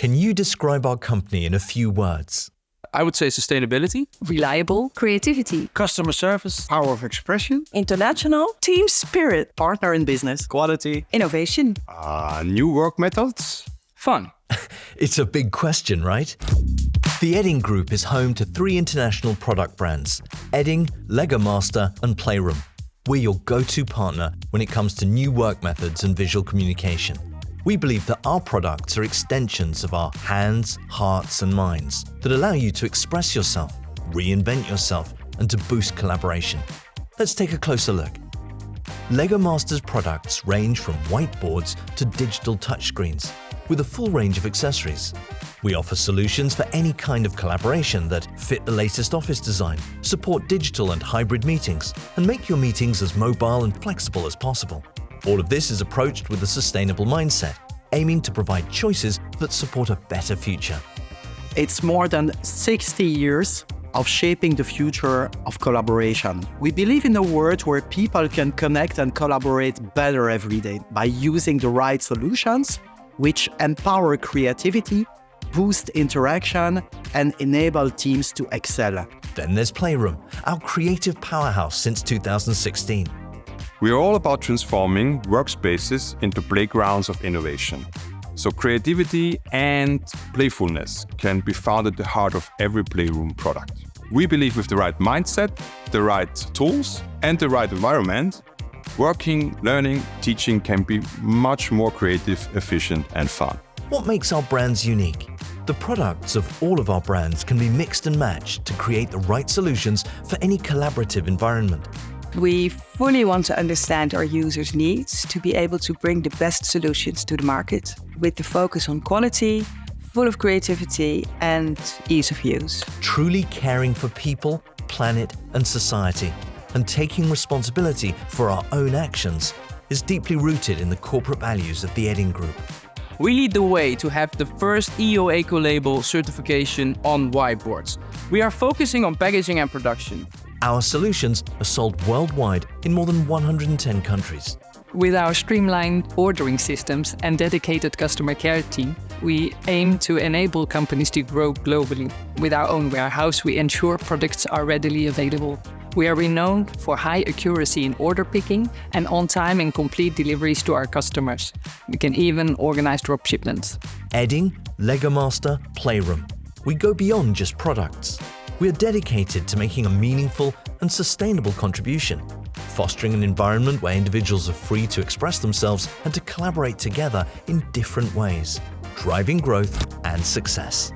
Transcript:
Can you describe our company in a few words? I would say sustainability, reliable, creativity, customer service, power of expression, international, team spirit, partner in business, quality, innovation, new work methods, fun. It's a big question, right? The Edding Group is home to 3 international product brands, Edding, Legamaster and PLAYROOM. We're your go-to partner when it comes to new work methods and visual communication. We believe that our products are extensions of our hands, hearts and minds that allow you to express yourself, reinvent yourself and to boost collaboration. Let's take a closer look. Legamaster's products range from whiteboards to digital touchscreens, with a full range of accessories. We offer solutions for any kind of collaboration that fit the latest office design, support digital and hybrid meetings, and make your meetings as mobile and flexible as possible. All of this is approached with a sustainable mindset, aiming to provide choices that support a better future. It's more than 60 years of shaping the future of collaboration. We believe in a world where people can connect and collaborate better every day by using the right solutions, which empower creativity, boost interaction, and enable teams to excel. Then there's PLAYROOM, our creative powerhouse since 2016. We are all about transforming workspaces into playgrounds of innovation. So creativity and playfulness can be found at the heart of every PLAYROOM product. We believe with the right mindset, the right tools, and the right environment, working, learning, teaching can be much more creative, efficient, and fun. What makes our brands unique? The products of all of our brands can be mixed and matched to create the right solutions for any collaborative environment. We fully want to understand our users' needs to be able to bring the best solutions to the market, with the focus on quality, full of creativity and ease of use. Truly caring for people, planet and society, and taking responsibility for our own actions is deeply rooted in the corporate values of the Edding Group. We lead the way to have the first EU Eco-label certification on whiteboards. We are focusing on packaging and production. Our solutions are sold worldwide in more than 110 countries. With our streamlined ordering systems and dedicated customer care team, we aim to enable companies to grow globally. With our own warehouse, we ensure products are readily available. We are renowned for high accuracy in order picking and on-time and complete deliveries to our customers. We can even organize drop shipments. Edding, Legamaster, PLAYROOM. We go beyond just products. We are dedicated to making a meaningful and sustainable contribution, fostering an environment where individuals are free to express themselves and to collaborate together in different ways, driving growth and success.